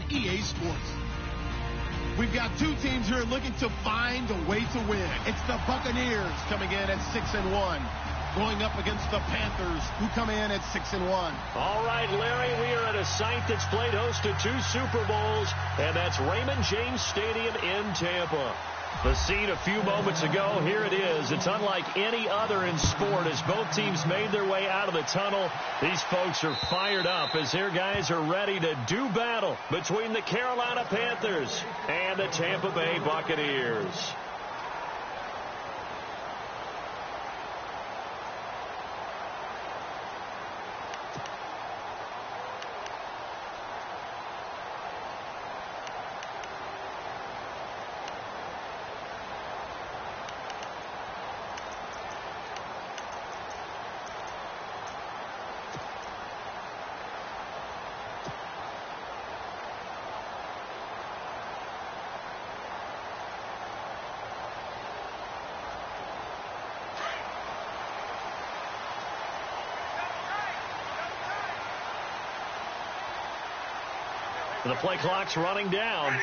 EA Sports. We've got two teams here looking to find a way to win. It's the Buccaneers coming in at 6-1, going up against the Panthers, who come in at 6-1. All right, Larry, we are at a site that's played host to 2 Super Bowls, and that's Raymond James Stadium in Tampa. The scene a few moments ago, here it is. It's unlike any other in sport as both teams made their way out of the tunnel. These folks are fired up as their guys are ready to do battle between the Carolina Panthers and the Tampa Bay Buccaneers. The play clock's running down.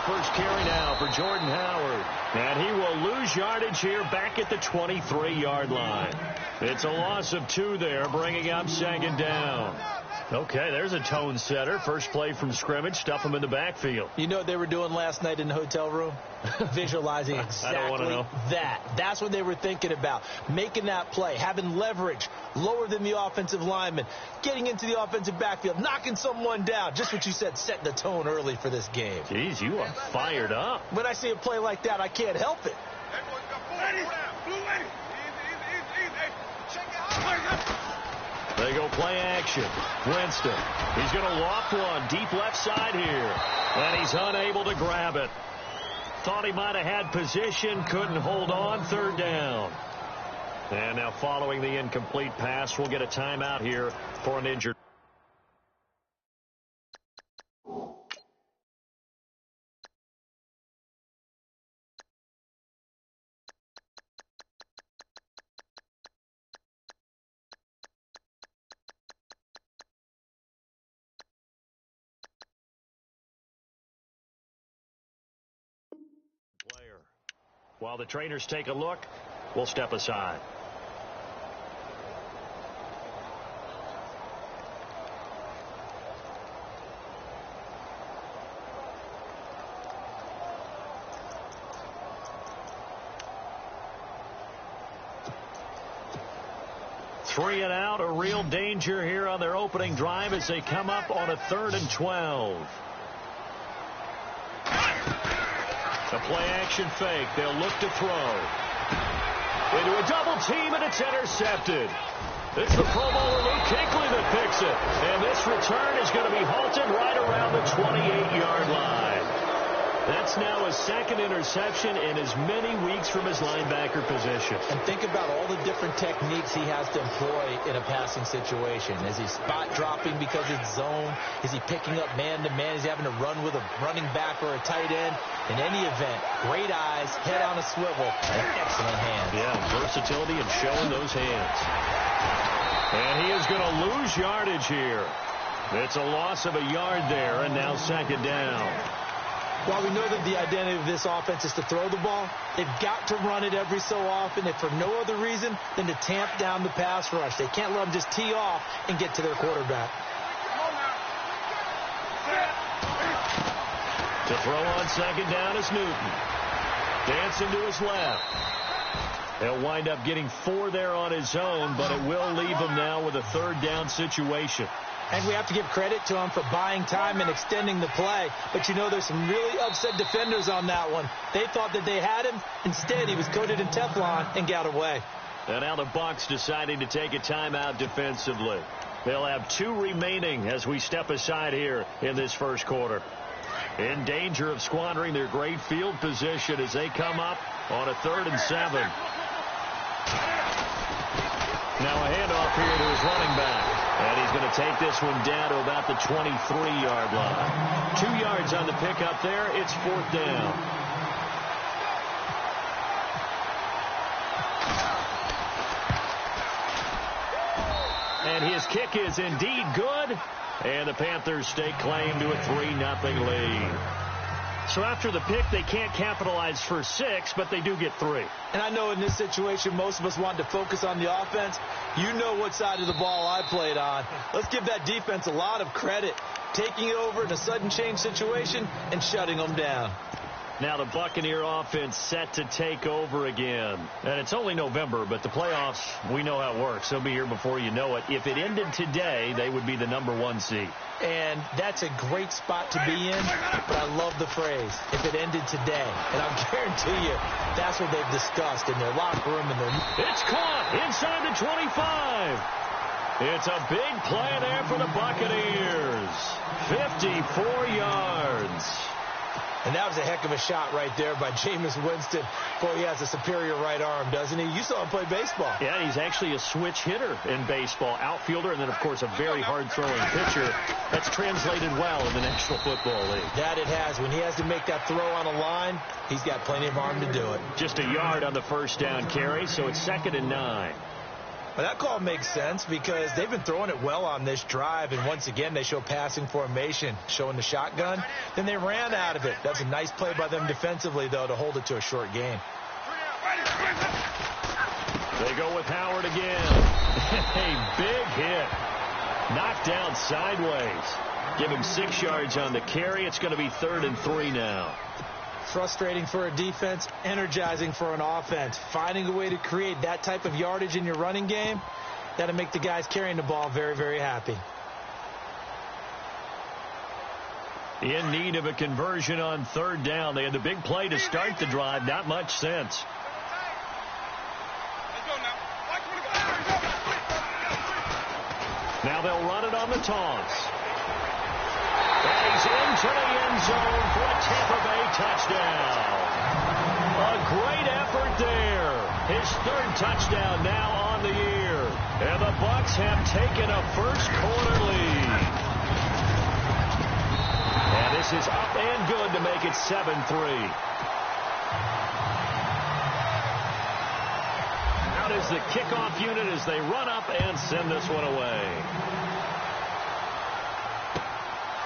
First carry now for Jordan Howard. And he will lose yardage here back at the 23-yard line. It's a loss of 2 there, bringing up 2nd down. Okay, there's a tone setter. First play from scrimmage, stuff him in the backfield. You know what they were doing last night in the hotel room? Visualizing exactly that. That's what they were thinking about. Making that play, having leverage, lower than the offensive lineman, getting into the offensive backfield, knocking someone down. Just what you said, setting the tone early for this game. Jeez, you are fired up. When I see a play like that, I can't help it. They go play action. Winston. He's going to loft one deep left side here. And he's unable to grab it. Thought he might have had position. Couldn't hold on. 3rd down. And now following the incomplete pass, we'll get a timeout here for an injured. While the trainers take a look, we'll step aside. Three and out, a real danger here on their opening drive as they come up on a 3rd and 12. A play-action fake. They'll look to throw. Into a double team, and it's intercepted. It's the Pro Bowler Luke Kuechly that picks it. And this return is going to be halted right around the 28-yard line. That's now a 2nd interception in as many weeks from his linebacker position. And think about all the different techniques he has to employ in a passing situation. Is he spot dropping because it's zone? Is he picking up man-to-man? Is he having to run with a running back or a tight end? In any event, great eyes, head on a swivel, and excellent hands. Yeah, versatility and showing those hands. And he is going to lose yardage here. It's a loss of a yard there, and now 2nd down. While we know that the identity of this offense is to throw the ball, they've got to run it every so often, if for no other reason than to tamp down the pass rush. They can't let them just tee off and get to their quarterback. To throw on 2nd down is Newton. Dancing to his left. He'll wind up getting 4 there on his own, but it will leave him now with a 3rd down situation. And we have to give credit to him for buying time and extending the play. But, you know, there's some really upset defenders on that one. They thought that they had him. Instead, he was coated in Teflon and got away. And now the Bucs deciding to take a timeout defensively. They'll have 2 remaining as we step aside here in this first quarter. In danger of squandering their great field position as they come up on a 3rd and 7. Now a handoff here to his running back. And he's going to take this one down to about the 23-yard line. 2 yards on the pickup there. It's 4th down. And his kick is indeed good. And the Panthers stake claim to a 3-0 lead. So after the pick, they can't capitalize for 6, but they do get 3. And I know in this situation, most of us want to focus on the offense. You know what side of the ball I played on. Let's give that defense a lot of credit. Taking it over in a sudden change situation and shutting them down. Now the Buccaneer offense set to take over again. And it's only November, but the playoffs, we know how it works. They'll be here before you know it. If it ended today, they would be the #1 seed. And that's a great spot to be in, but I love the phrase, if it ended today. And I'll guarantee you, that's what they've discussed in their locker room. It's caught inside the 25. It's a big play there for the Buccaneers. 54 yards. And that was a heck of a shot right there by Jameis Winston. Boy, he has a superior right arm, doesn't he? You saw him play baseball. Yeah, he's actually a switch hitter in baseball. Outfielder, and then, of course, a very hard-throwing pitcher. That's translated well in the National Football League. That it has. When he has to make that throw on a line, he's got plenty of arm to do it. Just a yard on the first down carry, so it's 2nd and 9. Well, that call makes sense because they've been throwing it well on this drive, and once again, they show passing formation, showing the shotgun. Then they ran out of it. That's a nice play by them defensively, though, to hold it to a short gain. They go with Howard again. A big hit. Knocked down sideways. Give him 6 yards on the carry. It's going to be 3rd and 3 now. Frustrating for a defense, energizing for an offense. Finding a way to create that type of yardage in your running game, that'll make the guys carrying the ball very, very happy. In need of a conversion on 3rd down. They had the big play to start the drive. Not much sense. Now they'll run it on the toss. And he's into the end zone for a Tampa Bay touchdown. A great effort there. His 3rd touchdown now on the year. And the Bucs have taken a first-quarter lead. And this is up and good to make it 7-3. Out is the kickoff unit as they run up and send this one away.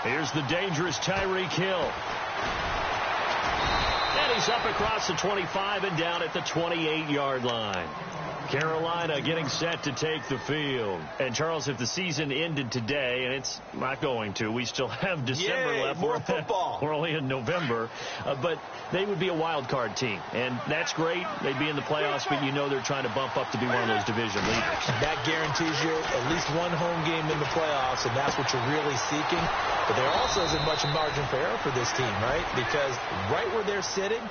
Here's the dangerous Tyreek Hill. And he's up across the 25 and down at the 28-yard line. Carolina getting set to take the field. And, Charles, if the season ended today, and it's not going to, we still have December left. More football. We're only in November. But they would be a wild card team. And that's great. They'd be in the playoffs, but you know they're trying to bump up to be one of those division leaders. That guarantees you at least one home game in the playoffs, and that's what you're really seeking. But there also isn't much margin for error for this team, right? Because right where they're sitting,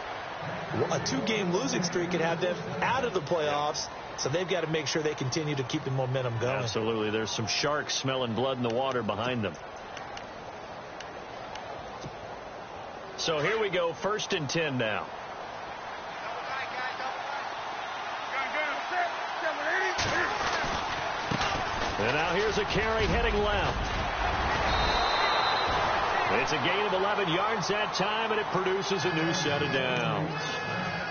a 2-game losing streak could have them out of the playoffs. So they've got to make sure they continue to keep the momentum going. Absolutely. There's some sharks smelling blood in the water behind them. So here we go, 1st and 10 now. And now here's a carry heading left. It's a gain of 11 yards that time, and it produces a new set of downs.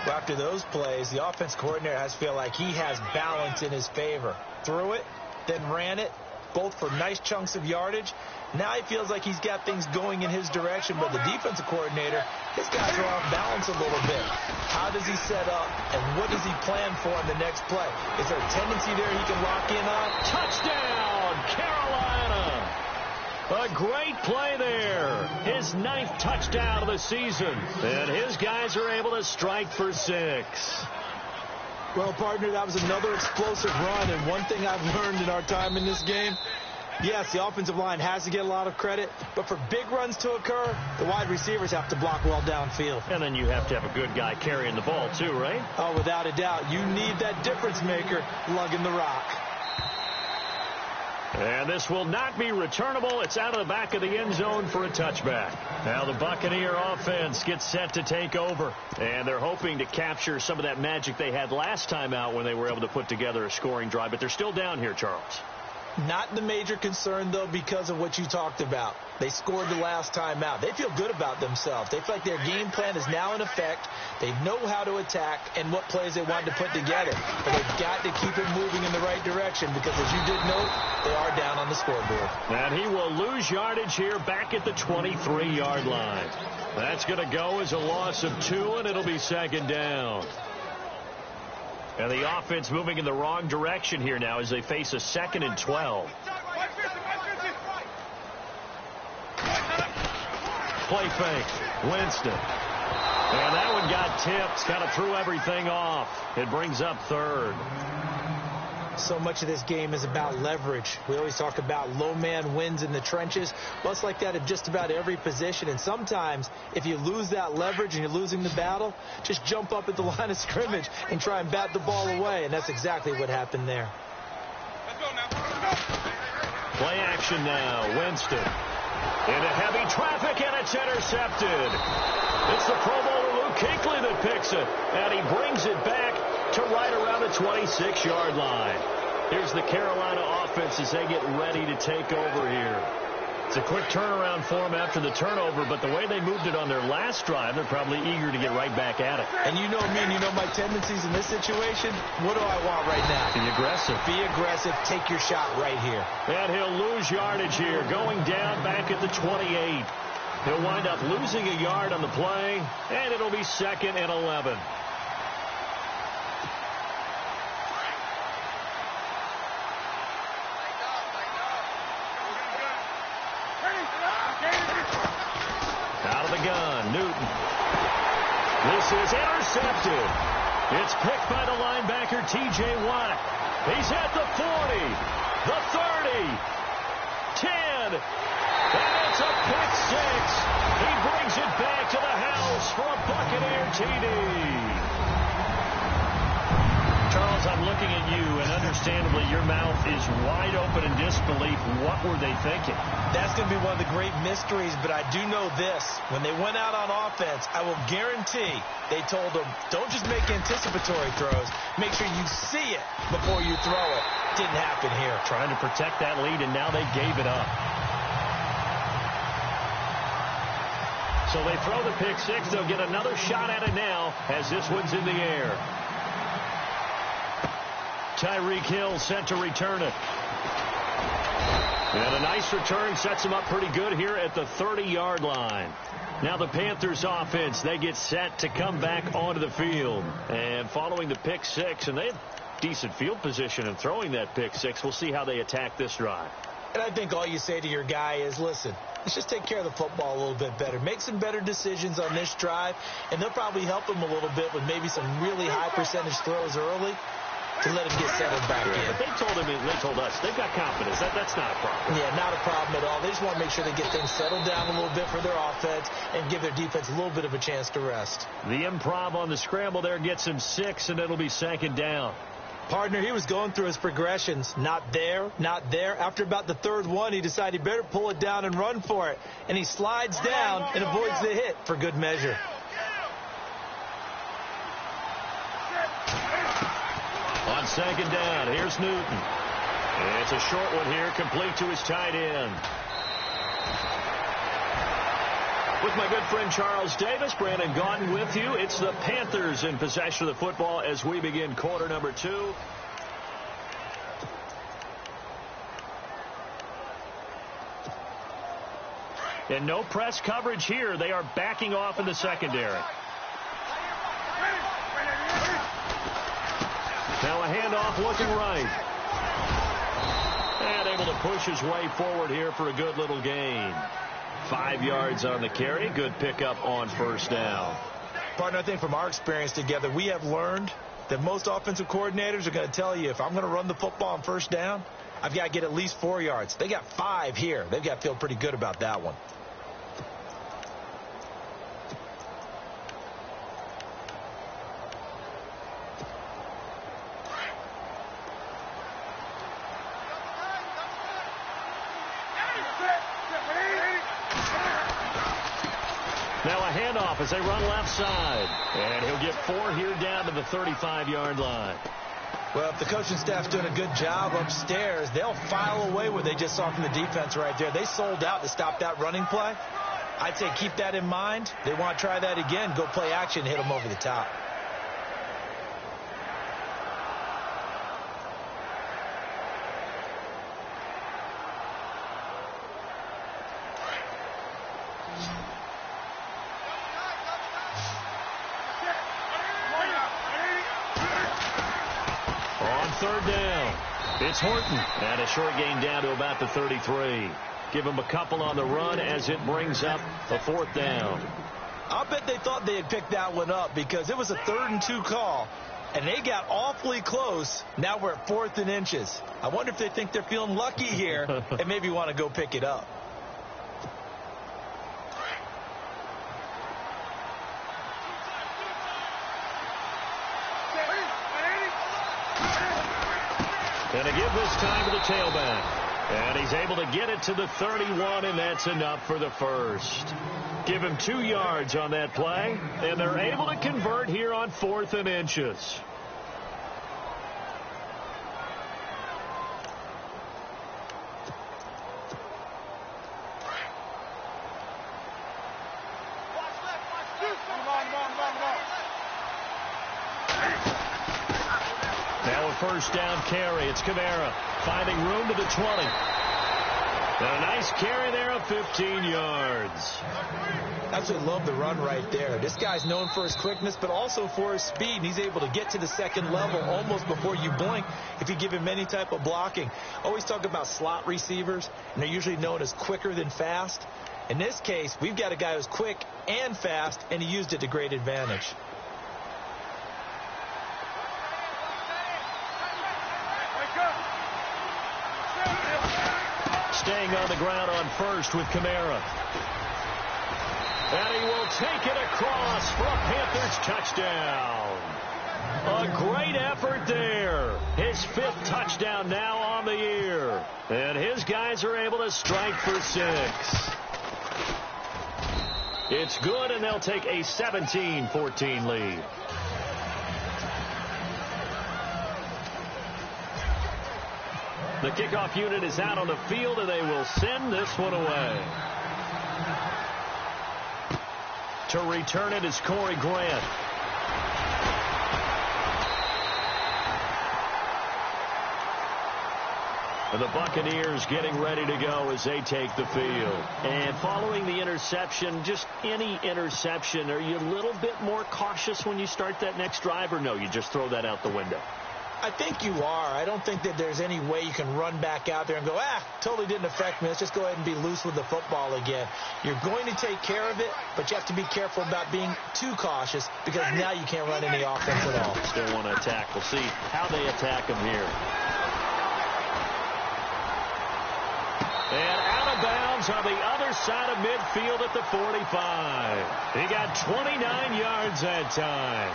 Well, after those plays, the offense coordinator has to feel like he has balance in his favor. Threw it, then ran it, both for nice chunks of yardage. Now he feels like he's got things going in his direction, but the defensive coordinator, his guys are off balance a little bit. How does he set up, and what does he plan for in the next play? Is there a tendency there he can lock in on? Touchdown, Carolina! A great play there. His 9th touchdown of the season. And his guys are able to strike for 6. Well, partner, that was another explosive run. And one thing I've learned in our time in this game, yes, the offensive line has to get a lot of credit. But for big runs to occur, the wide receivers have to block well downfield. And then you have to have a good guy carrying the ball, too, right? Oh, without a doubt. You need that difference maker lugging the rock. And this will not be returnable. It's out of the back of the end zone for a touchback. Now the Buccaneer offense gets set to take over. And they're hoping to capture some of that magic they had last time out when they were able to put together a scoring drive. But they're still down here, Charles. Not the major concern, though, because of what you talked about. They scored the last time out. They feel good about themselves. They feel like their game plan is now in effect. They know how to attack and what plays they want to put together. But they've got to keep it moving in the right direction because, as you did note, they are down on the scoreboard. And he will lose yardage here back at the 23-yard line. That's going to go as a loss of 2, and it'll be second down. And the offense moving in the wrong direction here now as they face a 2nd and 12. Play fake. Winston. And that one got tipped. Kind of threw everything off. It brings up 3rd. So much of this game is about leverage. We always talk about low man wins in the trenches. Well, it's like that at just about every position. And sometimes, if you lose that leverage and you're losing the battle, just jump up at the line of scrimmage and try and bat the ball away. And that's exactly what happened there. Let's go now. Play action now. Winston. Into heavy traffic, and it's intercepted. It's the Pro Bowler Luke Kuechly that picks it. And he brings it back to right around the 26-yard line. Here's the Carolina offense as they get ready to take over here. It's a quick turnaround for them after the turnover, but the way they moved it on their last drive, they're probably eager to get right back at it. And you know me and you know my tendencies in this situation. What do I want right now? Be aggressive. Be aggressive. Take your shot right here. And he'll lose yardage here, going down back at the 28. He'll wind up losing a yard on the play, and it'll be 2nd and 11. Out of the gun, Newton. This is intercepted. It's picked by the linebacker, T.J. Watt. He's at the 40, the 30, 10, and it's a pick 6. He brings it back to the house for a Buccaneer TD. Charles, I'm looking at you, and understandably, your mouth is wide open in disbelief. What were they thinking? That's going to be one of the great mysteries, but I do know this. When they went out on offense, I will guarantee they told them, don't just make anticipatory throws. Make sure you see it before you throw it. Didn't happen here. Trying to protect that lead, and now they gave it up. So they throw the pick 6. They'll get another shot at it now as this one's in the air. Tyreek Hill set to return it. And a nice return sets him up pretty good here at the 30-yard line. Now the Panthers offense, they get set to come back onto the field. And following the pick 6, and they have decent field position in throwing that pick 6. We'll see how they attack this drive. And I think all you say to your guy is, listen, let's just take care of the football a little bit better. Make some better decisions on this drive, and they'll probably help him a little bit with maybe some really high percentage throws early to let him get settled back in. But they told him, they told us, they've got confidence. That's not a problem. Yeah, not a problem at all. They just want to make sure they get things settled down a little bit for their offense and give their defense a little bit of a chance to rest. The improv on the scramble there gets him 6, and it'll be 2nd down. Partner, he was going through his progressions. Not there, not there. After about the 3rd one, he decided he better pull it down and run for it. And he slides down and avoids the hit for good measure. On 2nd down, here's Newton. It's a short one here, complete to his tight end. With my good friend Charles Davis, Brandon Gaudin with you. It's the Panthers in possession of the football as we begin quarter number 2. And no press coverage here. They are backing off in the secondary. Now a handoff looking right. And able to push his way forward here for a good little gain. 5 yards on the carry. Good pickup on 1st down. Partner, I think from our experience together, we have learned that most offensive coordinators are going to tell you, if I'm going to run the football on 1st down, I've got to get at least 4 yards. They got 5 here. They've got to feel pretty good about that one. Now a handoff as they run left side. And he'll get 4 here down to the 35-yard line. Well, if the coaching staff's doing a good job upstairs, they'll file away what they just saw from the defense right there. They sold out to stop that running play. I'd say keep that in mind. They want to try that again, go play action, hit them over the top. Third down. It's Horton. And a short gain down to about the 33. Give him a couple on the run as it brings up a 4th down. I'll bet they thought they had picked that one up because it was a 3rd and 2 call, and they got awfully close. Now we're at 4th and inches. I wonder if they think they're feeling lucky here and maybe want to go pick it up. And to give this time to the tailback. And he's able to get it to the 31, and that's enough for the first. Give him 2 yards on that play, and they're able to convert here on 4th and inches. Now a first down carry. It's Kamara finding room to the 20. And a nice carry there of 15 yards. Absolutely love the run right there. This guy's known for his quickness, but also for his speed. And he's able to get to the second level almost before you blink if you give him any type of blocking. Always talk about slot receivers, and they're usually known as quicker than fast. In this case, we've got a guy who's quick and fast, and he used it to great advantage. Staying on the ground on first with Kamara. And he will take it across for a Panthers touchdown. A great effort there. His 5th touchdown now on the year. And his guys are able to strike for 6. It's good, and they'll take a 17-14 lead. The kickoff unit is out on the field, and they will send this one away. To return it is Corey Grant. And the Buccaneers getting ready to go as they take the field. And following the interception, just any interception, are you a little bit more cautious when you start that next drive, or no, you just throw that out the window? I think you are. I don't think that there's any way you can run back out there and go, totally didn't affect me. Let's just go ahead and be loose with the football again. You're going to take care of it, but you have to be careful about being too cautious because now you can't run any offense at all. Still want to attack. We'll see how they attack him here. And out of bounds on the other side of midfield at the 45. He got 29 yards that time.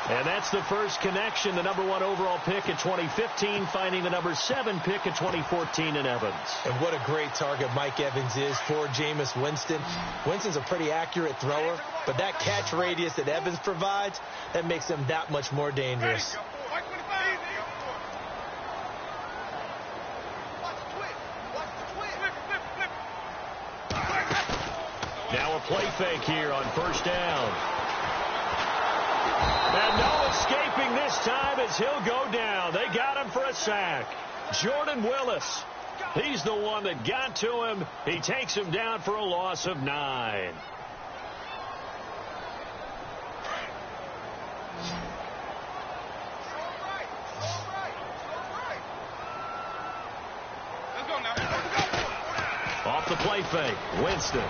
And that's the first connection, the number 1 overall pick in 2015, finding the number 7 pick in 2014 in Evans. And what a great target Mike Evans is for Jameis Winston. Winston's a pretty accurate thrower, but that catch radius that Evans provides, that makes him that much more dangerous. Now a play fake here on first down. And no escaping this time as he'll go down. They got him for a sack. Jordan Willis. He's the one that got to him. He takes him down for a loss of 9. Off the play fake. Winston.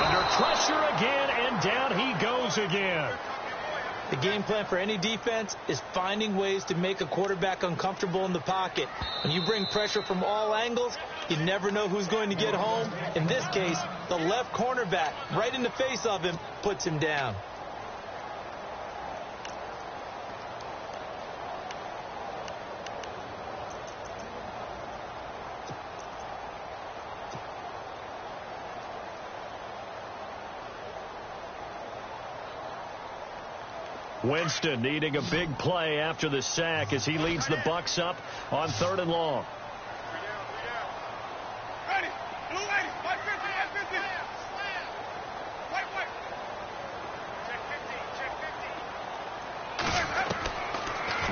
Under pressure again, and down he goes again. The game plan for any defense is finding ways to make a quarterback uncomfortable in the pocket. When you bring pressure from all angles, you never know who's going to get home. In this case, the left cornerback, right in the face of him, puts him down. Winston needing a big play after the sack as he leads the Bucs up on 3rd and long.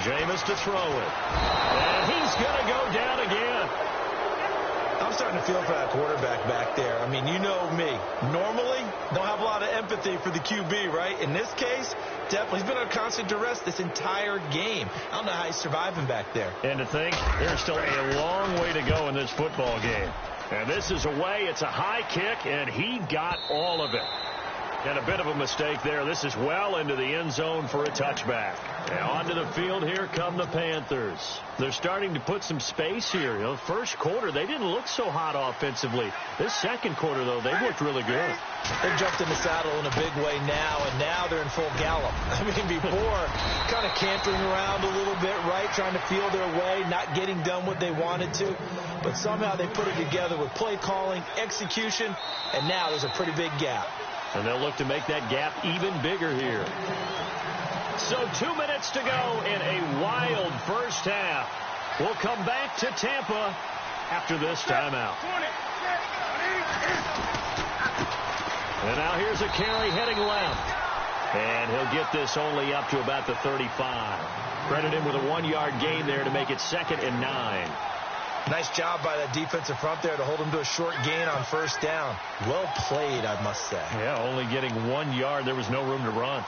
Jameis to throw it. And he's going to go down again. I'm starting to feel for that quarterback back there. I mean, you know me. Normally, don't have a lot of empathy for the QB, right? In this case, definitely. He's been on constant duress this entire game. I don't know how he's surviving back there. And to think, there's still a long way to go in this football game. And this is away. It's a high kick, and he got all of it. And a bit of a mistake there. This is well into the end zone for a touchback. And onto the field, here come the Panthers. They're starting to put some space here. You know, first quarter, they didn't look so hot offensively. This second quarter, though, they've looked really good. They jumped in the saddle in a big way now, and now they're in full gallop. I mean, before, kind of cantering around a little bit, right, trying to feel their way, not getting done what they wanted to. But somehow they put it together with play calling, execution, and now there's a pretty big gap. And they'll look to make that gap even bigger here. So 2 minutes to go in a wild first half. We'll come back to Tampa after this timeout. And now here's a carry heading left. And he'll get this only up to about the 35. Credit him with a 1-yard gain there to make it 2nd and 9. Nice job by that defensive front there to hold him to a short gain on first down. Well played, I must say. Yeah, only getting 1 yard. There was no room to run.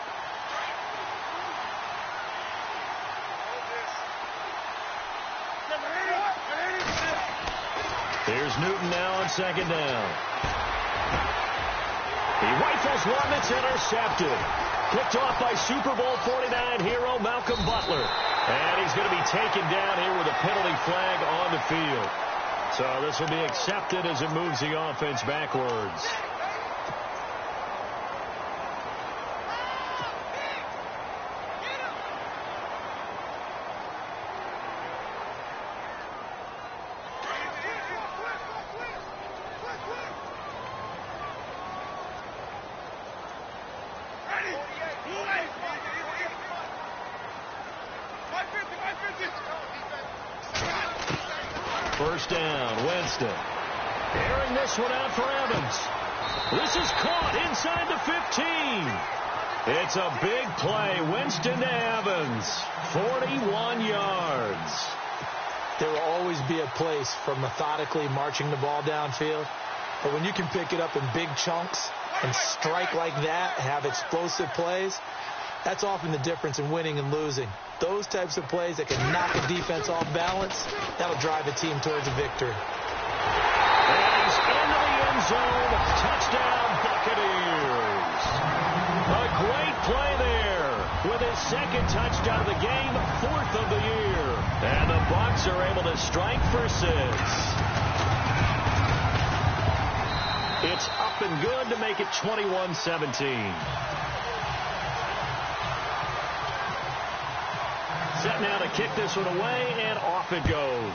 Here's Newton now on 2nd down. He rifles one that's intercepted. Picked off by Super Bowl 49 hero Malcolm Butler. And he's going to be taken down here with a penalty flag on the field. So this will be accepted as it moves the offense backwards. First down, Winston. Airing this one out for Evans. This is caught inside the 15. It's a big play. Winston to Evans. 41 yards. There will always be a place for methodically marching the ball downfield. But when you can pick it up in big chunks and strike like that, have explosive plays, that's often the difference in winning and losing. Those types of plays that can knock a defense off balance, that'll drive a team towards a victory. And he's into the end zone. Touchdown, Buccaneers. A great play there with his 2nd touchdown of the game, 4th of the year. And the Bucs are able to strike for 6. It's up and good to make it 21-17. Set now to kick this one away, and off it goes.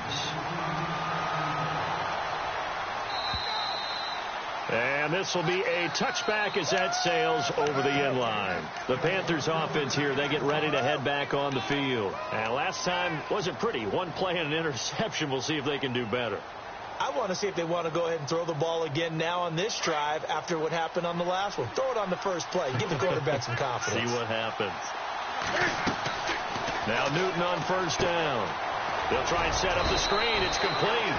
And this will be a touchback as that sails over the end line. The Panthers offense here, they get ready to head back on the field. And last time wasn't pretty. 1 play and an interception. We'll see if they can do better. I want to see if they want to go ahead and throw the ball again now on this drive after what happened on the last one. Throw it on the first play. Give the quarterback some confidence. See what happens. Now Newton on first down. They'll try and set up the screen. It's complete.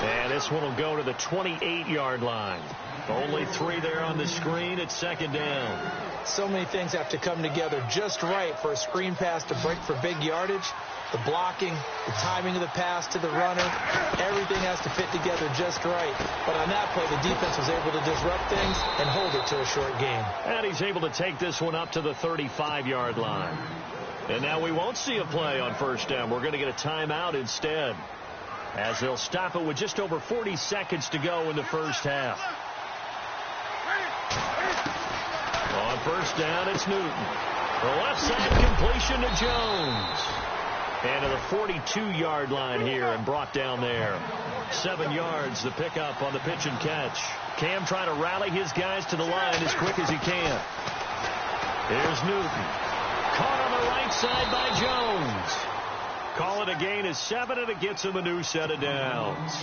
And this one will go to the 28-yard line. Only 3 there on the screen. It's 2nd down. So many things have to come together just right for a screen pass to break for big yardage. The blocking, the timing of the pass to the runner, everything has to fit together just right. But on that play, the defense was able to disrupt things and hold it to a short game. And he's able to take this one up to the 35-yard line. And now we won't see a play on first down. We're going to get a timeout instead, as they'll stop it with just over 40 seconds to go in the first half. On first down, it's Newton. The left side completion to Jones. And to the 42-yard line here and brought down there. 7 yards, the pickup on the pitch and catch. Cam trying to rally his guys to the line as quick as he can. Here's Newton. Caught on the right side by Jones. Call it a gain of 7, and it gets him a new set of downs.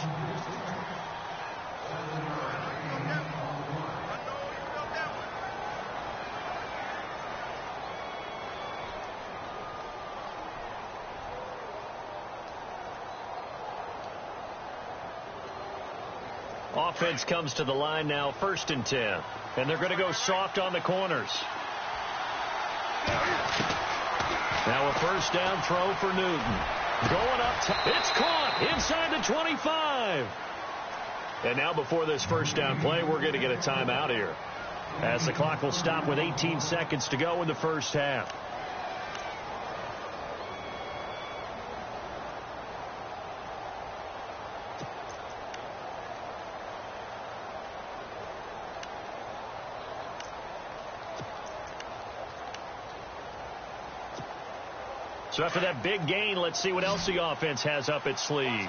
Offense comes to the line now, 1st and 10. And they're going to go soft on the corners. Now a 1st down throw for Newton. Going up. It's caught inside the 25. And now before this 1st down play, we're going to get a timeout here, as the clock will stop with 18 seconds to go in the 1st half. So after that big gain, let's see what else the offense has up its sleeve.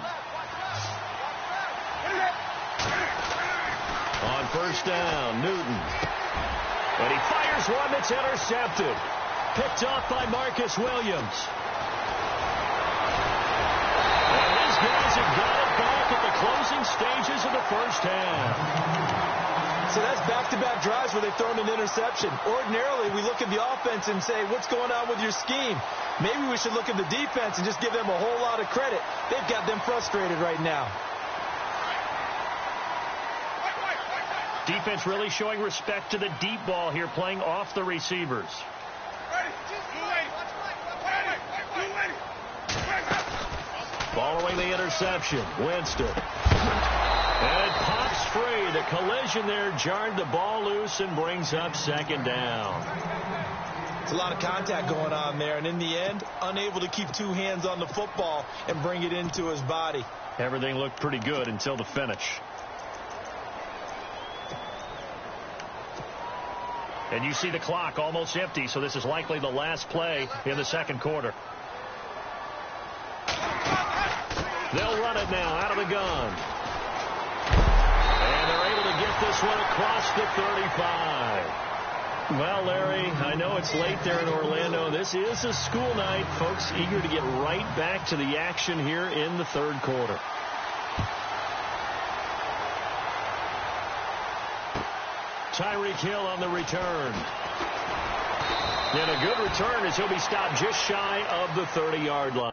On 1st down, Newton. And he fires one that's intercepted. Picked off by Marcus Williams. And these guys have got it back at the closing stages of the 1st half. So that's back-to-back drives where they've thrown an interception. Ordinarily, we look at the offense and say, what's going on with your scheme? Maybe we should look at the defense and just give them a whole lot of credit. They've got them frustrated right now. Defense really showing respect to the deep ball here, playing off the receivers. Following the interception, Winston. And it pops free. The collision there jarred the ball loose and brings up 2nd down. It's a lot of contact going on there, and in the end, unable to keep 2 hands on the football and bring it into his body. Everything looked pretty good until the finish. And you see the clock almost empty, so this is likely the last play in the 2nd quarter. They'll run it now out of the gun. And they're able to get this one across the 35. Well, Larry, I know it's late there in Orlando. This is a school night. Folks eager to get right back to the action here in the 3rd quarter. Tyreek Hill on the return. And a good return as he'll be stopped just shy of the 30-yard line.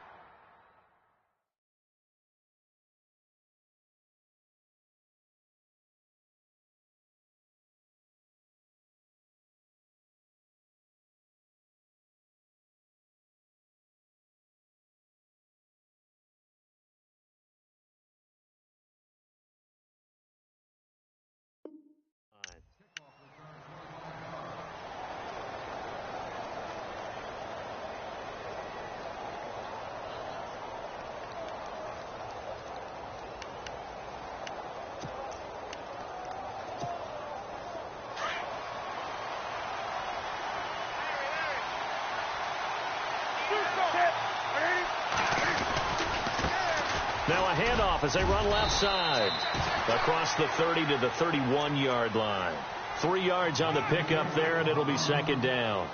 Now a handoff as they run left side. Across the 30 to the 31-yard line. 3 yards on the pickup there, and it'll be 2nd down.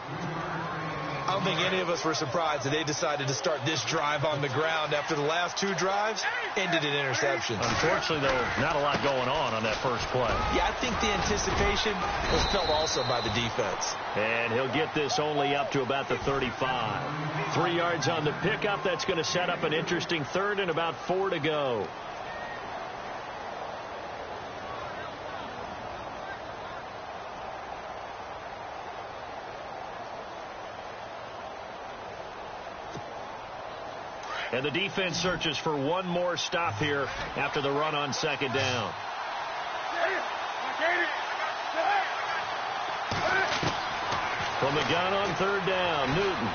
I don't think any of us were surprised that they decided to start this drive on the ground after the last 2 drives ended in interception. Unfortunately, though, not a lot going on that first play. Yeah, I think the anticipation was felt also by the defense. And he'll get this only up to about the 35. 3 yards on the pickup. That's going to set up an interesting 3rd and about 4 to go. And the defense searches for one more stop here after the run on 2nd down. From the gun on 3rd down, Newton.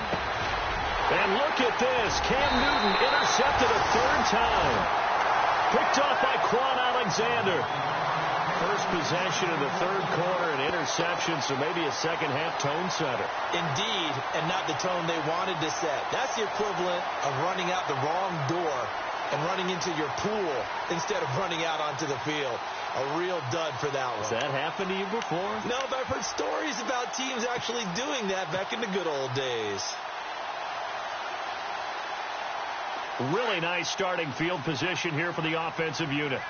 And look at this. Cam Newton intercepted a 3rd time. Picked off by Quan Alexander. First possession of the 3rd quarter, an interception, so maybe a 2nd half tone setter. Indeed, and not the tone they wanted to set. That's the equivalent of running out the wrong door and running into your pool instead of running out onto the field. A real dud for that one. Has that happened to you before? No, but I've heard stories about teams actually doing that back in the good old days. Really nice starting field position here for the offensive unit.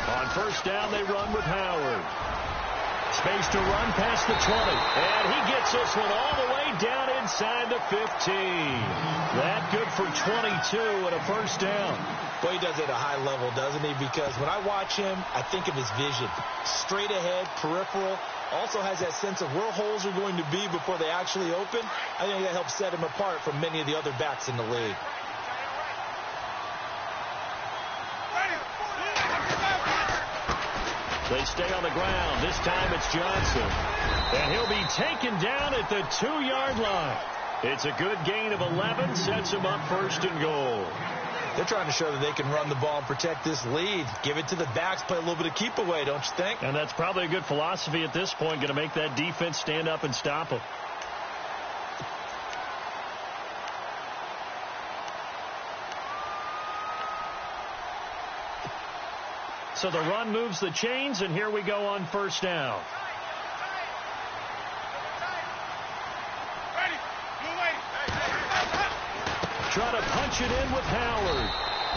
On first down, they run with Howard. Space to run past the 20. And he gets this one all the way down inside the 15. That good for 22 and a first down. Boy, he does it at a high level, doesn't he? Because when I watch him, I think of his vision. Straight ahead, peripheral. Also has that sense of where holes are going to be before they actually open. I think that helps set him apart from many of the other backs in the league. They stay on the ground. This time it's Johnson. And he'll be taken down at the 2-yard line. It's a good gain of 11. Sets him up first and goal. They're trying to show that they can run the ball and protect this lead. Give it to the backs. Play a little bit of keep away, don't you think? And that's probably a good philosophy at this point. Going to make that defense stand up and stop them. So the run moves the chains, and here we go on first down. Try to punch it in with Howard.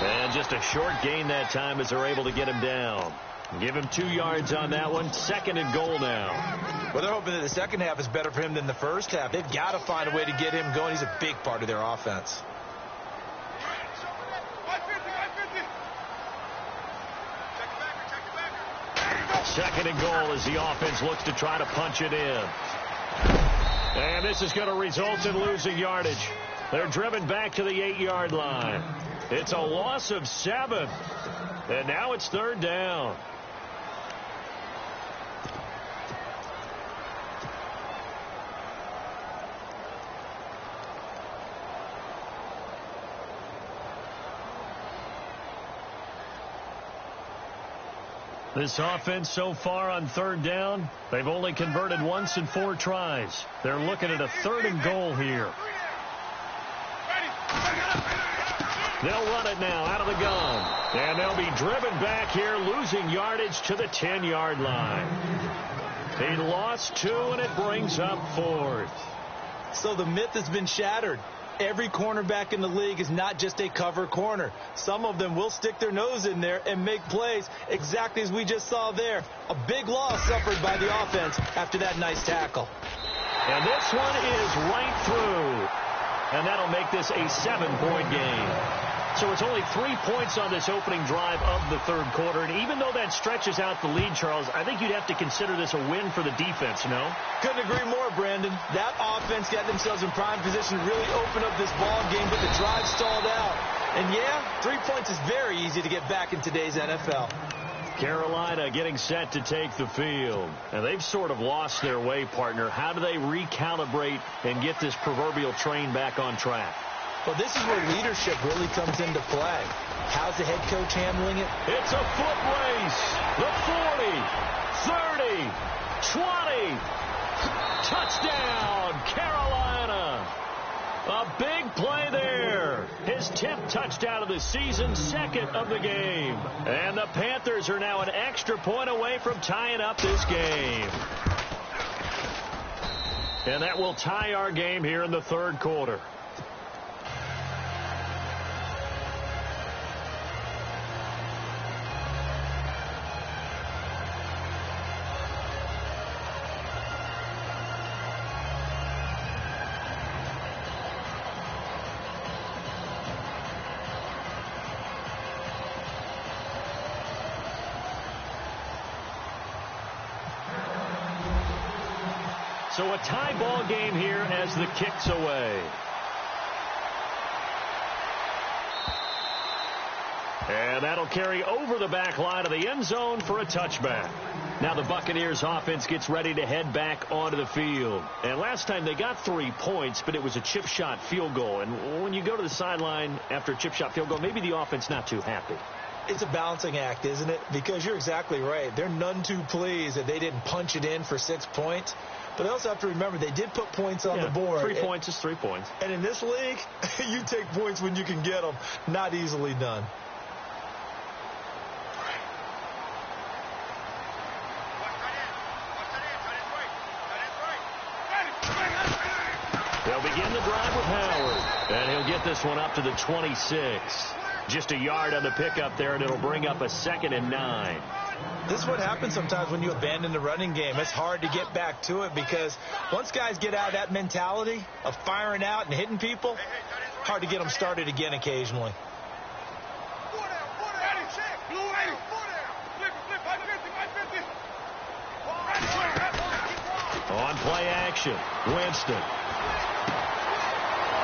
And just a short gain that time as they're able to get him down. Give him 2 yards on that one. Second and goal now. Well, they're hoping that the second half is better for him than the first half. They've got to find a way to get him going. He's a big part of their offense. Second and goal as the offense looks to try to punch it in. And this is going to result in losing yardage. They're driven back to the 8-yard line. It's a loss of 7. And now it's third down. This offense so far on third down, they've only converted once in 4 tries. They're looking at a third and goal here. They'll run it now out of the gun. And they'll be driven back here, losing yardage to the 10-yard line. He lost 2, and it brings up 4th. So the myth has been shattered. Every cornerback in the league is not just a cover corner. Some of them will stick their nose in there and make plays exactly as we just saw there. A big loss suffered by the offense after that nice tackle. And this one is right through. And that'll make this a 7-point game. So it's only 3 points on this opening drive of the third quarter. And even though that stretches out the lead, Charles, I think you'd have to consider this a win for the defense, no? Couldn't agree more, Brandon. That offense got themselves in prime position to really open up this ball game, but the drive stalled out. And, yeah, 3 points is very easy to get back in today's NFL. Carolina getting set to take the field. And they've sort of lost their way, partner. How do they recalibrate and get this proverbial train back on track? Well, this is where leadership really comes into play. How's the head coach handling it? It's a foot race. The 40, 30, 20. Touchdown, Carolina. A big play there. His 10th touchdown of the season, 2nd of the game. And the Panthers are now an extra point away from tying up this game. And that will tie our game here in the third quarter. So a tie ball game here as the kick's away. And that'll carry over the back line of the end zone for a touchback. Now the Buccaneers offense gets ready to head back onto the field. And last time they got 3 points, but it was a chip shot field goal. And when you go to the sideline after a chip shot field goal, maybe the offense not too happy. It's a balancing act, isn't it? Because you're exactly right. They're none too pleased that they didn't punch it in for 6 points. But they also have to remember they did put points on the board. 3 points is 3 points. And in this league, you take points when you can get them. Not easily done. They'll begin the drive with Howard. And he'll get this one up to the 26. Just a yard on the pickup there, and it'll bring up a 2nd and 9. This is what happens sometimes when you abandon the running game. It's hard to get back to it because once guys get out of that mentality of firing out and hitting people, hard to get them started again occasionally. On play action, Winston.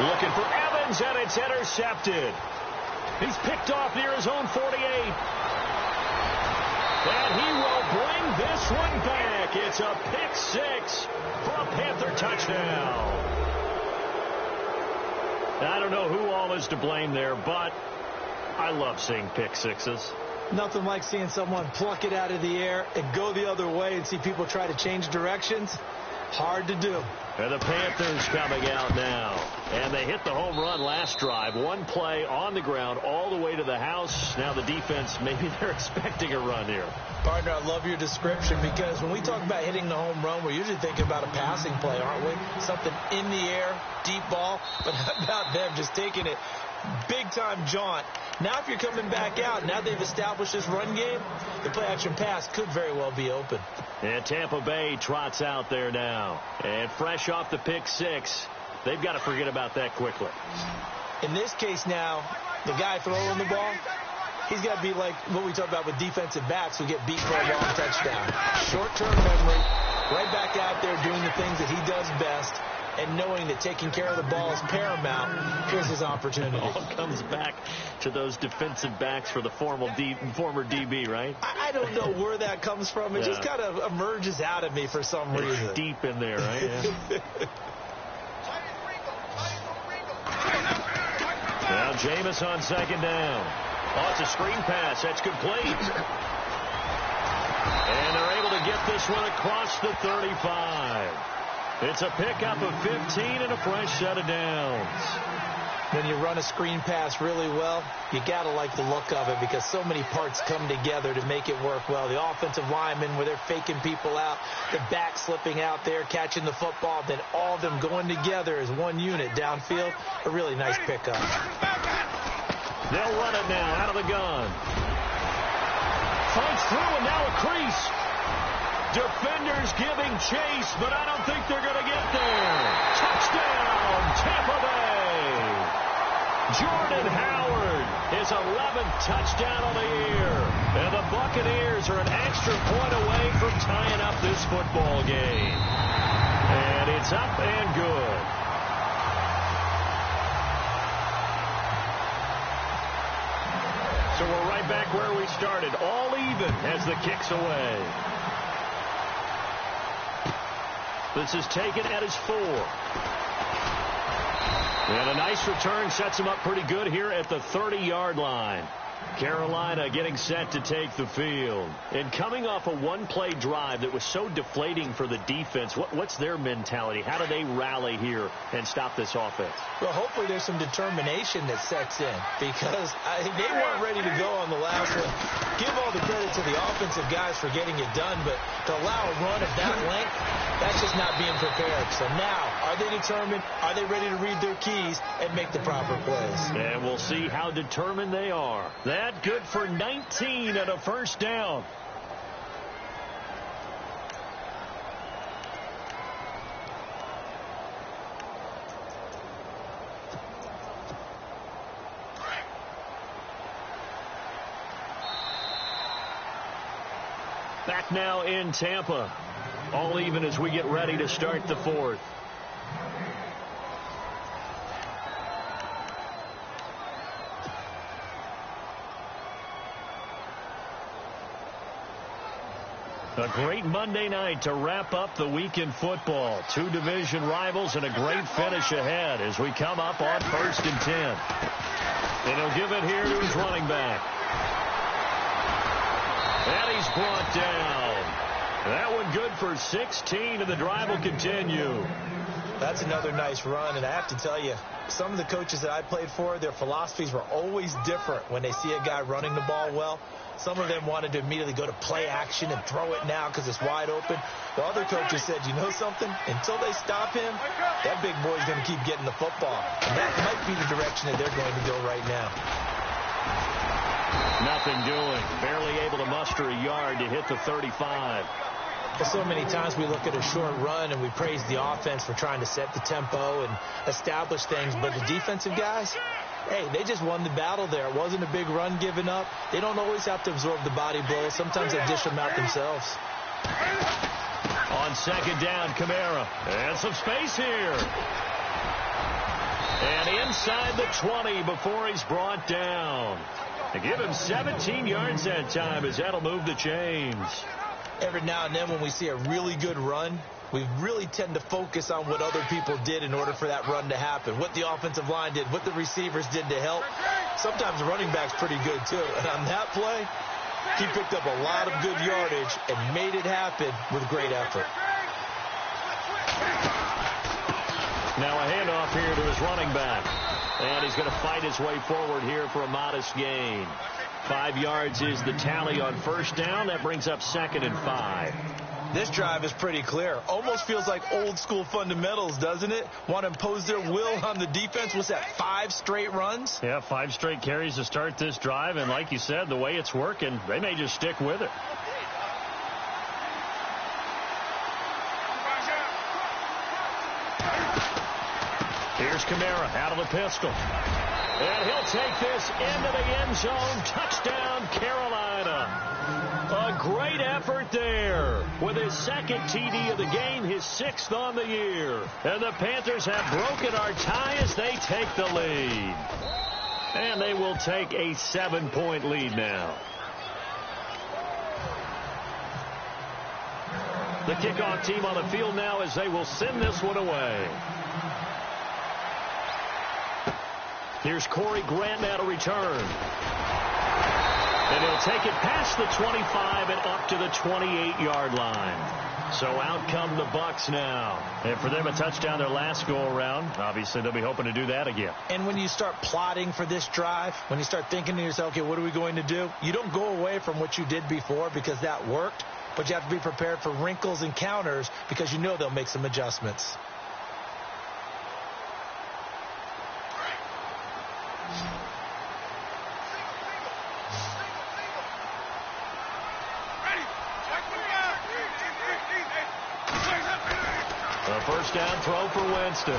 Looking for Evans, and it's intercepted. He's picked off near his own 48. And he will bring this one back. It's a pick 6 for a Panther touchdown. I don't know who all is to blame there, but I love seeing pick sixes. Nothing like seeing someone pluck it out of the air and go the other way and see people try to change directions. Hard to do. And the Panthers coming out now. And they hit the home run last drive. One play on the ground all the way to the house. Now the defense, maybe they're expecting a run here. Partner, I love your description because when we talk about hitting the home run, we're usually thinking about a passing play, aren't we? Something in the air, deep ball. But how about them just taking it big-time jaunt? Now if you're coming back out, now they've established this run game, the play-action pass could very well be open. And Tampa Bay trots out there now. And fresh off the pick 6, they've got to forget about that quickly. In this case now, the guy throwing the ball, he's got to be like what we talk about with defensive backs who get beat for a long touchdown. Short-term memory, right back out there doing the things that he does best, and knowing that taking care of the ball is paramount. Here's his opportunity. It all comes back to those defensive backs for the former DB, right? I don't know where that comes from. It just kind of emerges out of me for some reason. It's deep in there, right? Yeah. Now Jameis on second down. Oh, it's a screen pass. That's complete. And they're able to get this one across the 35. It's a pickup of 15 and a fresh set of downs. When you run a screen pass really well, you got to like the look of it because so many parts come together to make it work well. The offensive linemen where they're faking people out, the back slipping out there, catching the football, then all of them going together as one unit downfield. A really nice pickup. They'll run it now out of the gun. Fights through and now a crease. Defenders giving chase, but I don't think they're going to get there. Touchdown, Tampa Bay. Jordan Howard, his 11th touchdown of the year. And the Buccaneers are an extra point away from tying up this football game. And it's up and good. So we're right back where we started, all even as the kick's away. This is taken at his 4. And a nice return sets him up pretty good here at the 30-yard line. Carolina getting set to take the field. And coming off a one-play drive that was so deflating for the defense, what's their mentality? How do they rally here and stop this offense? Well, hopefully there's some determination that sets in because they weren't ready to go on the last one. Give all the credit to the offensive guys for getting it done, but to allow a run of that length, that's just not being prepared. So now, are they determined? Are they ready to read their keys and make the proper plays? And we'll see how determined they are. That good for 19 and a first down. Back now in Tampa. All even as we get ready to start the fourth. A great Monday night to wrap up the week in football. 2 division rivals and a great finish ahead as we come up on 1st and 10. And he'll give it here to his running back. And he's brought down. That one good for 16, and the drive will continue. That's another nice run, and I have to tell you, some of the coaches that I played for, their philosophies were always different when they see a guy running the ball well. Some of them wanted to immediately go to play action and throw it now because it's wide open. The other coaches said, you know something? Until they stop him, that big boy's going to keep getting the football. And that might be the direction that they're going to go right now. Nothing doing. Barely able to muster a yard to hit the 35. So many times we look at a short run and we praise the offense for trying to set the tempo and establish things, but the defensive guys, hey, they just won the battle there. It wasn't a big run given up. They don't always have to absorb the body blows. Sometimes they dish them out themselves. On second down, Kamara. And some space here. And inside the 20 before he's brought down. They give him 17 yards that time as that'll move the chains. Every now and then when we see a really good run, we really tend to focus on what other people did in order for that run to happen, what the offensive line did, what the receivers did to help. Sometimes the running back's pretty good, too. And on that play, he picked up a lot of good yardage and made it happen with great effort. Now a handoff here to his running back. And he's going to fight his way forward here for a modest gain. 5 yards is the tally on first down. That brings up 2nd and 5. This drive is pretty clear. Almost feels like old school fundamentals, doesn't it? Want to impose their will on the defense. What's that, 5 straight runs? Yeah, 5 straight carries to start this drive. And like you said, the way it's working, they may just stick with it. Here's Kamara out of the pistol. And he'll take this into the end zone. Touchdown, Carolina. A great effort there with his 2nd TD of the game, his 6th on the year. And the Panthers have broken our tie as they take the lead. And they will take a 7-point lead now. The kickoff team on the field now as they will send this one away. Here's Corey Grant now to return. And he'll take it past the 25 and up to the 28-yard line. So out come the Bucs now. And for them, a touchdown their last go-around. Obviously, they'll be hoping to do that again. And when you start plotting for this drive, when you start thinking to yourself, okay, what are we going to do? You don't go away from what you did before because that worked. But you have to be prepared for wrinkles and counters because you know they'll make some adjustments. A first down throw for Winston.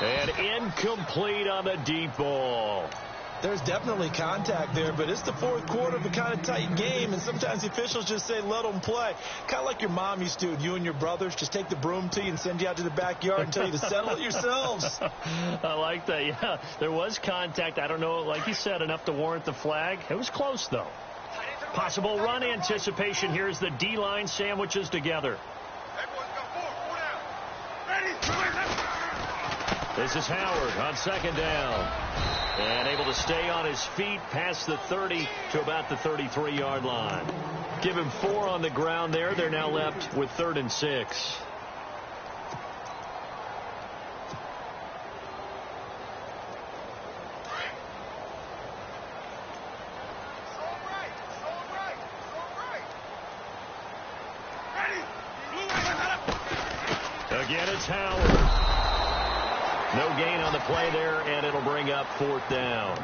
And incomplete on the deep ball. There's definitely contact there, but it's the 4th quarter of a kind of tight game, and sometimes the officials just say, let them play. Kind of like your mom used to, you and your brothers, just take the broom to you and send you out to the backyard and tell you to settle it yourselves. I like that, yeah. There was contact. I don't know, like you said, enough to warrant the flag. It was close, though. Possible run anticipation here as the D-line sandwiches together. This is Howard on second down. And able to stay on his feet past the 30 to about the 33-yard line. Give him 4 on the ground there. They're now left with 3rd and 6. Again, it's Howard. No gain on the play there, and it'll bring up 4th down.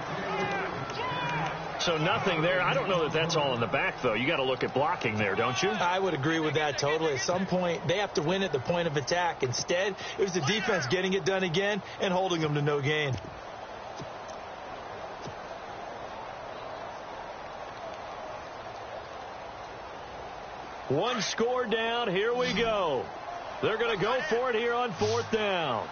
So nothing there. I don't know that that's all in the back, though. You got to look at blocking there, don't you? I would agree with that totally. At some point, they have to win at the point of attack. Instead, it was the defense getting it done again and holding them to no gain. One score down. Here we go. They're going to go for it here on 4th down.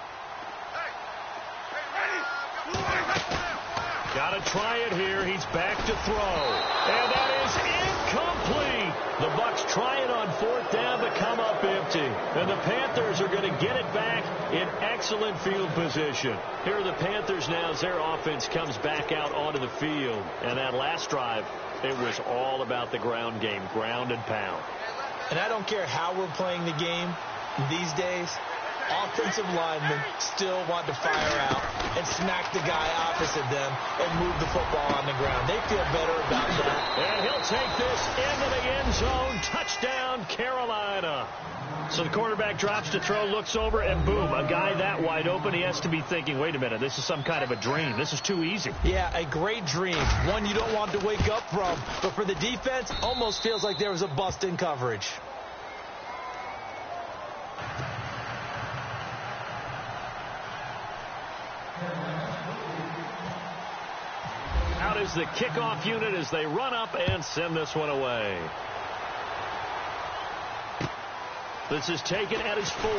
Got to try it here. He's back to throw. And that is incomplete. The Bucs try it on 4th down to come up empty. And the Panthers are going to get it back in excellent field position. Here are the Panthers now as their offense comes back out onto the field. And that last drive, it was all about the ground game, ground and pound. And I don't care how we're playing the game these days, offensive linemen still want to fire out and smack the guy opposite them and move the football on the ground. They feel better about that. And he'll take this into the end zone. Touchdown, Carolina. So the quarterback drops to throw, looks over, and boom, a guy that wide open, he has to be thinking, wait a minute, this is some kind of a dream. This is too easy. Yeah, a great dream. One you don't want to wake up from. But for the defense, almost feels like there was a bust in coverage. Out is the kickoff unit as they run up and send this one away. This is taken at his 4.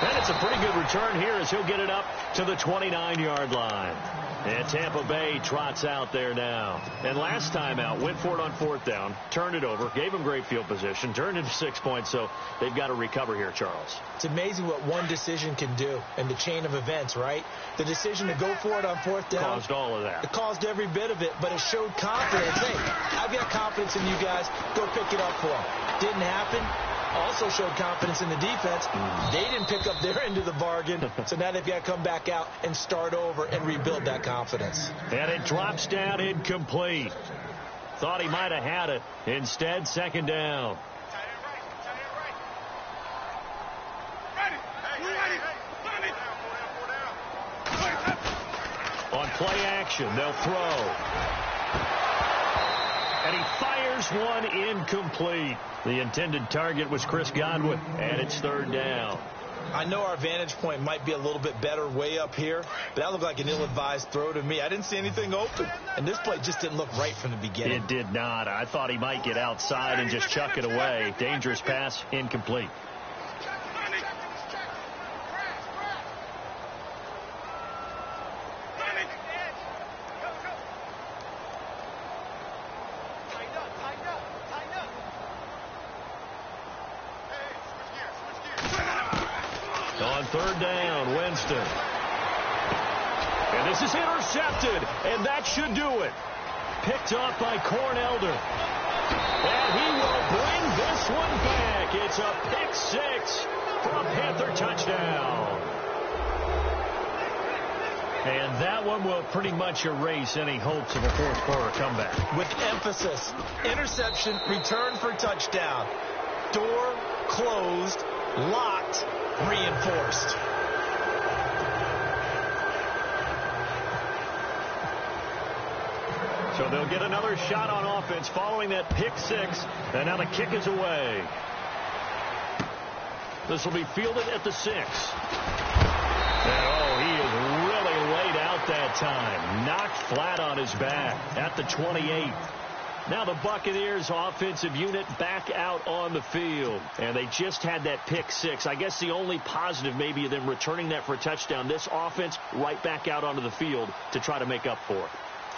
And it's a pretty good return here as he'll get it up to the 29-yard line. And Tampa Bay trots out there now. And last time out, went for it on 4th down, turned it over, gave him great field position, turned into 6 points, so they've got to recover here, Charles. It's amazing what one decision can do in the chain of events, right? The decision to go for it on 4th down. Caused all of that. It caused every bit of it, but it showed confidence. Hey, I've got confidence in you guys. Go pick it up for them. Didn't happen. Also showed confidence in the defense. They didn't pick up their end of the bargain, so now they've got to come back out and start over and rebuild that confidence. And it drops down incomplete. Thought he might have had it. Instead, 2nd down. On play action, they'll throw. And he fires one incomplete. The intended target was Chris Godwin, and it's 3rd down. I know our vantage point might be a little bit better way up here, but that looked like an ill-advised throw to me. I didn't see anything open, and this play just didn't look right from the beginning. It did not. I thought he might get outside and just chuck it away. Dangerous pass, incomplete. On 3rd down, Winston. And this is intercepted, and that should do it. Picked off by Cornelder. And he will bring this one back. It's a pick 6 for a Panther touchdown. And that one will pretty much erase any hopes of a 4th quarter comeback. With emphasis, interception, return for touchdown. Door closed, locked, reinforced. So they'll get another shot on offense following that pick 6, and now the kick is away. This will be fielded at the 6. And oh, he is really laid out that time. Knocked flat on his back at the 28. Now the Buccaneers offensive unit back out on the field. And they just had that pick 6. I guess the only positive maybe of them returning that for a touchdown. This offense right back out onto the field to try to make up for it.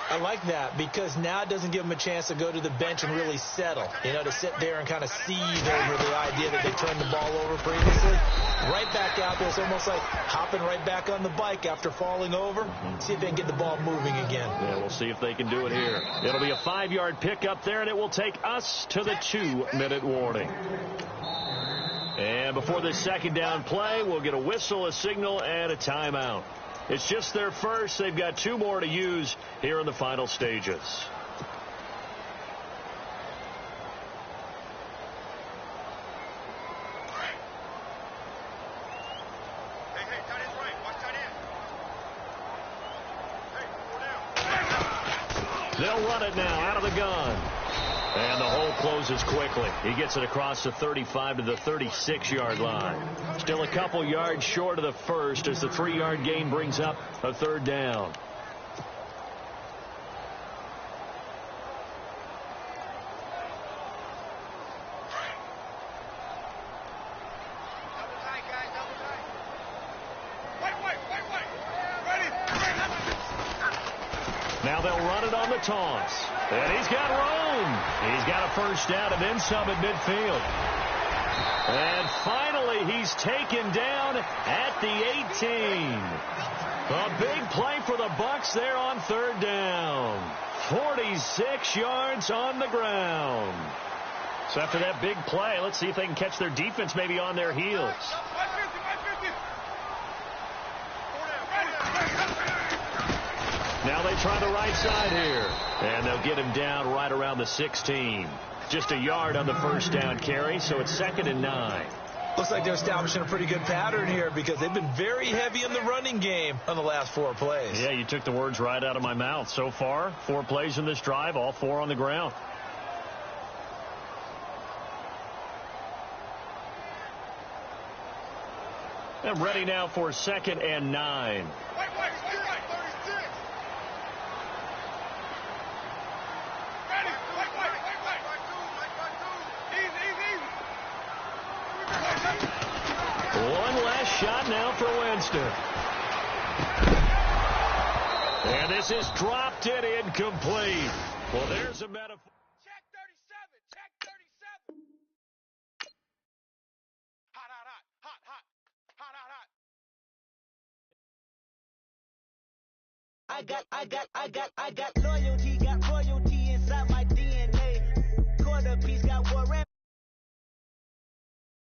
I like that because now it doesn't give them a chance to go to the bench and really settle. You know, to sit there and kind of seethe over the idea that they turned the ball over previously. Right back out there. It's almost like hopping right back on the bike after falling over. See if they can get the ball moving again. Yeah, we'll see if they can do it here. It'll be a 5-yard pickup there, and it will take us to the 2-minute warning. And before this 2nd down play, we'll get a whistle, a signal, and a timeout. It's just their first. They've got 2 more to use here in the final stages. They'll run it now out of the gun. And the hole closes quickly. He gets it across the 35 to the 36-yard line. Still a couple yards short of the first as the 3-yard gain brings up a 3rd down. Now they'll run it on the toss. And he's got room. He's got a first down and then some at midfield. And finally, he's taken down at the 18. A big play for the Bucs there on third down. 46 yards on the ground. So after that big play, let's see if they can catch their defense maybe on their heels. Now they try the right side here. And they'll get him down right around the 16. Just a yard on the first down carry, so it's 2nd and 9. Looks like they're establishing a pretty good pattern here because they've been very heavy in the running game on the last 4 plays. Yeah, you took the words right out of my mouth. So far, 4 plays in this drive, all 4 on the ground. And ready now for 2nd and 9. One last shot now for Winston. And this is dropped it incomplete. Well, there's a metaphor. Check 37. Check 37. Hot, hot, hot, hot, hot, hot, hot, hot. I got loyal